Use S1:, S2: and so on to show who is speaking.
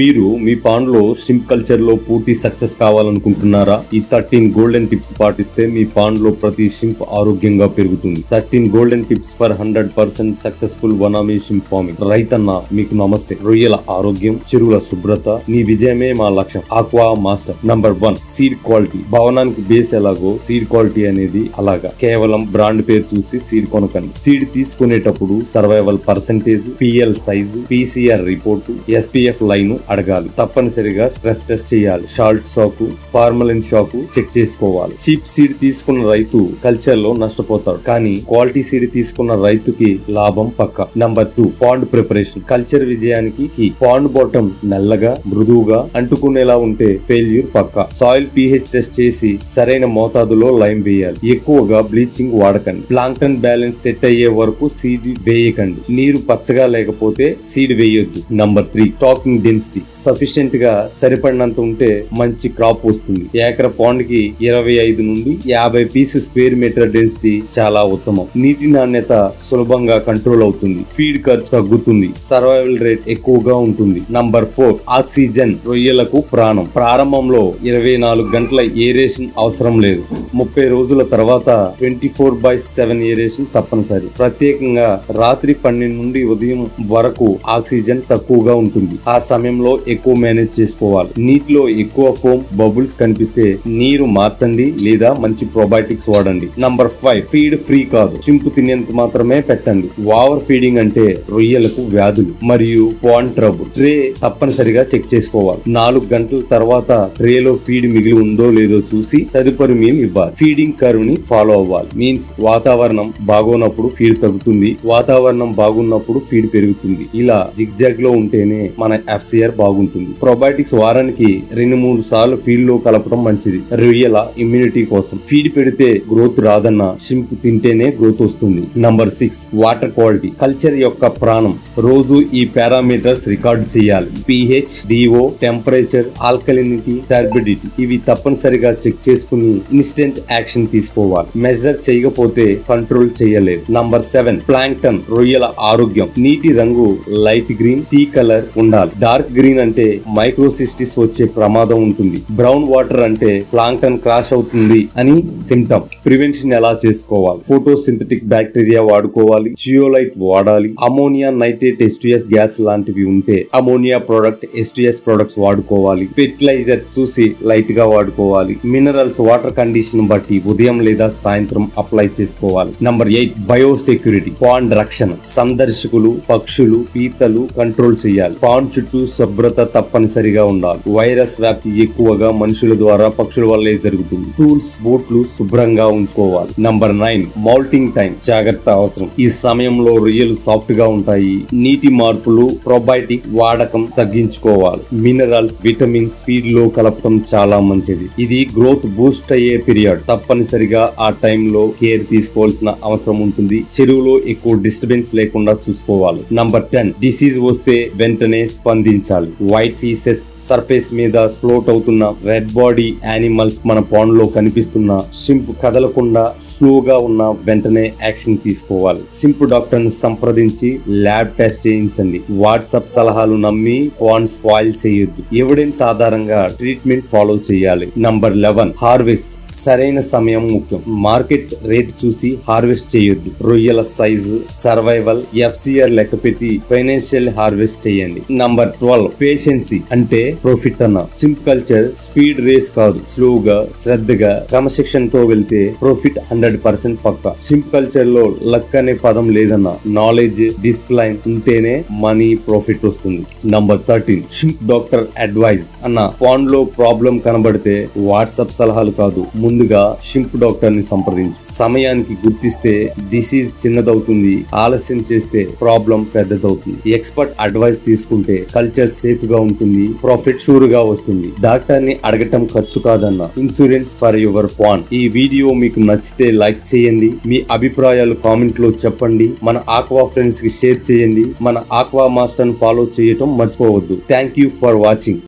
S1: మీరు మీ పాండ్ లో shrimp culture లో పూర్తి సక్సెస్ కావాలనుకుంటున్నారా? ఈ 13 గోల్డెన్ టిప్స్ పాటిస్తే మీ పాండ్ లో ప్రతి షింప్ ఆరోగ్యంగా పెరుగుతుంది. 13 golden tips for 100% successful vannamei shrimp farming. రైతన్న మీకు నమస్తే. రొయ్యల ఆరోగ్యం, చెరువుల శుభ్రత, నీ విజయమే మా లక్ష్యం. Aqua master. Number 1, seed quality. భవనానికి బేస్ ఎలాగో సీడ్ క్వాలిటీ అనేది అలాగా. కేవలం బ్రాండ్ పేరు చూసి సీడ్ కొనకండి. సీడ్ తీసుకునేటప్పుడు survival percentage, PL size, PCR report, SPF line అడగాలి. తప్పనిసరిగా స్ట్రెస్ టెస్ట్ చేయాలి. Salt shock, formalin shock check చేసుకోవాలి. చీప్ సీడ్ తీసుకున్న రైతు కల్చర్ లో నష్టపోతాడు, కానీ క్వాలిటీ సీడ్ తీసుకున్న రైతుకి లాభం పక్క. Number 2, pond preparation. కల్చర్ విజయానికి కీ. పాండ్ బాటమ్ నల్లగా, మృదువుగా అంటుకునేలా ఉంటే ఫెయిల్యూర్ పక్క. సాయిల్ pH టెస్ట్ చేసి సరైన మోతాదులో లైమ్ వేయాలి. ఎక్కువగా బ్లీచింగ్ వాడకండి. ప్లాంక్టన్ బ్యాలెన్స్ సెట్ అయ్యే వరకు సీడ్ వేయకండి. నీరు పచ్చగా లేకపోతే సీడ్ వేయొద్దు. Number 3, stacking density. సఫిషియెంట్ గా సరిపడినంత ఉంటే మంచి క్రాప్ వస్తుంది. ఏకర పాండ్ కి 25 నుండి 50 పీసు స్క్వేర్ మీటర్ డెన్సిటీ చాలా ఉత్తమం. నీటి నాణ్యత సులభంగా కంట్రోల్ అవుతుంది. ఫీడ్ ఖర్చు తగ్గుతుంది. సర్వైవల్ రేట్ ఎక్కువగా ఉంటుంది. Number 4, oxygen. రొయ్యలకు ప్రాణం. ప్రారంభంలో 24 గంటల ఏరేషన్ అవసరం లేదు. 30 రోజుల తర్వాత 24/7 ఏరేషన్ తప్పనిసరి. ప్రత్యేకంగా రాత్రి 12 నుండి ఉదయం వరకు ఆక్సిజన్ తక్కువగా ఉంటుంది. ఆ సమయంలో ఎక్కువ మేనేజ్ చేసుకోవాలి. నీటిలో ఎక్కువ ఫోమ్, బబుల్స్ కనిపిస్తే నీరు మార్చండి లేదా మంచి ప్రోబయోటిక్స్ వాడండి. నంబర్ 5, ఫీడ్ ఫ్రీ కాదు. చింపు తినేంత మాత్రమే పెట్టండి. ఓవర్ ఫీడింగ్ అంటే రొయ్యలకు వ్యాధులు మరియు పాండ్ ట్రబుల్. ట్రే తప్పనిసరిగా చెక్ చేసుకోవాలి. 4 గంటల తర్వాత ట్రేలో ఫీడ్ మిగిలి ఉందో లేదో చూసి తదుపరి మీల్ ఇవ్వాలి. ఫీడింగ్ కర్వ్ ని ఫాలో అవ్వాలి. మీన్స్ వాతావరణం బాగోనప్పుడు ఫీడ్ తగ్గుతుంది, వాతావరణం బాగున్నప్పుడు ఫీడ్ పెరుగుతుంది. ఇలా జిగ్జాగ్ లో ఉంటేనే మన FCR బాగుంటుంది. ప్రోబయోటిక్స్ వారానికి 2-3 సార్లు ఫీడ్ లో కలపడం మంచిది. రొయ్యల ఇమ్యూనిటీ కోసం. ఫీడ్ పెడితే గ్రోత్ రాదన్న షింప్ తింటేనే గ్రోత్ వస్తుంది. Number 6, water quality. కల్చర్ యొక్క ప్రాణం. రోజు ఈ పారామీటర్స్ రికార్డ్ చేయాలి. pH, DO, temperature, alkalinity, turbidity. ఇవి తప్పనిసరిగా చెక్ చేసుకుని ఇన్స్టెంట్ యాక్షన్ తీసుకోవాలి. మెజర్ చేయకపోతే కంట్రోల్ చేయలేదు. Number 7, plankton. రొయ్యల ఆరోగ్యం. నీటి రంగు లైట్ గ్రీన్, టీ కలర్ ఉండాలి. డార్క్ గ్రీన్ అంటే మైక్రోసిస్టిస్ వచ్చే ప్రమాదం ఉంటుంది. బ్రౌన్ వాటర్ అంటే ప్లాంక్టన్ క్రాష్ అవుతుంది అని సిమ్టమ్. ప్రివెన్షన్ ఎలా చేసుకోవాలి? ఫోటోసింథటిక్ బ్యాక్టీరియా వాడుకోవాలి. జియోలైట్ వాడాలి. అమోనియా నైట్రేట్, H2S గ్యాస్ లాంటివి ఉంటే అమోనియా ప్రొడక్ట్, H2S ప్రొడక్ట్స్ వాడుకోవాలి. ఫెర్టిలైజర్స్ చూసి లైట్ గా వాడుకోవాలి. మినరల్స్ వాటర్ కండిషన్ బట్టి ఉదయం లేదా సాయంత్రం అప్లై చేసుకోవాలి. Number 8, biosecurity. పాండ్ రక్షణ. సందర్శకులు, పక్షులు, పీతలు కంట్రోల్ చేయాలి. పాండ్ చుట్టూ శుభ్రత తప్పనిసరిగా ఉండాలి. వైరస్ వ్యాప్తి ఎక్కువగా మనుషుల ద్వారా, పక్షుల వల్లే జరుగుతుంది. టూల్స్, బోట్లు శుభ్రంగా ఉంచుకోవాలి. Number 9, moulting time. జాగ్రత్త అవసరం. ఈ సమయంలో రొయ్యలు సాఫ్ట్ గా ఉంటాయి. నీటి మార్పులు, ప్రోబయోటిక్ వాడకం తగ్గించుకోవాలి. మినరల్స్, విటమిన్స్ ఫీడ్ లో కలపడం చాలా మంచిది. ఇది గ్రోత్ బూస్ట్ అయ్యే పీరియడ్. తప్పనిసరిగా ఆ టైంలో కేర్ తీసుకోవాల్సిన అవసరం ఉంటుంది. చెరువులో ఎక్కువ డిస్టర్బెన్స్ లేకుండా చూసుకోవాలి. నంబర్ 10, డిసీజ్ వస్తే వెంటనే స్పందించాలి. వైట్ ఫీసెస్, సర్ఫేస్ మీద ఫ్లోట్ అవుతున్న రెడ్ బాడీ యానిమల్స్ మన పాండ్ లో కనిపిస్తున్న షింప్ కదలకుండా స్లోగా ఉన్న వెంటనే యాక్షన్ తీసుకోవాలి. షింప్ డాక్టర్ ని సంప్రదించి ల్యాబ్ టెస్ట్ చేయించండి. వాట్సాప్ సలహాలు నమ్మి పాండ్ స్పాయిల్ చేయొద్దు. ఎవిడెన్స్ ఆధారంగా ట్రీట్మెంట్ ఫాలో చేయాలి. Number 11, harvest. సరైన సమయం ముఖ్యం. మార్కెట్ రేట్ చూసి హార్వెస్ట్ చేయొద్దు. రొయ్యల సైజు, సర్వైవల్, FCR లెక్క పెట్టి ఫైనాన్షియల్ హార్వెస్ట్ చేయండి. నంబర్ 12, పేషెన్సీ అంటే ప్రాఫిట్ అన్న. షింప్ కల్చర్ స్పీడ్ రేస్ కాదు. స్లోగా, శ్రద్ధగా, క్రమశిక్షణ తో వెళ్తే ప్రాఫిట్ 100% పక్కా. షింప్ కల్చర్ లో లక్ అనే పదం లేదన్న. నాలెడ్జ్, డిసిప్లైన్ ఉంటేనే మనీ, ప్రాఫిట్ వస్తుంది. నంబర్ 13, షింప్ డాక్టర్ అడ్వైజ్ అన్న. పాండ్ లో ప్రాబ్లం కనబడితే వాట్సాప్ సలహాలు కాదు, ముందుగా షింప్ డాక్టర్ ని సంప్రదించి సమయానికి గుర్తిస్తే డిసీజ్ చిన్నదవుతుంది. ఆలస్యం చేస్తే ప్రాబ్లం పెద్దదవుతుంది. ఎక్స్పర్ట్ అడ్వైస్ తీసుకుంటే కల్చర్ సేఫ్ గా ఉంటుంది. ప్రాఫిట్ షూర్ గా వస్తుంది. డాక్టర్ ని అడగటం ఖర్చు కాదన్న. Insurance for your pond. ఈ వీడియో మీకు నచ్చితే లైక్ చేయండి. మీ అభిప్రాయాలు కామెంట్ లో చెప్పండి. మన ఆక్వా ఫ్రెండ్స్ కి షేర్ చేయండి. మన ఆక్వా మాస్టర్ ని ఫాలో చేయటం మర్చిపోవద్దు. Thank you for watching.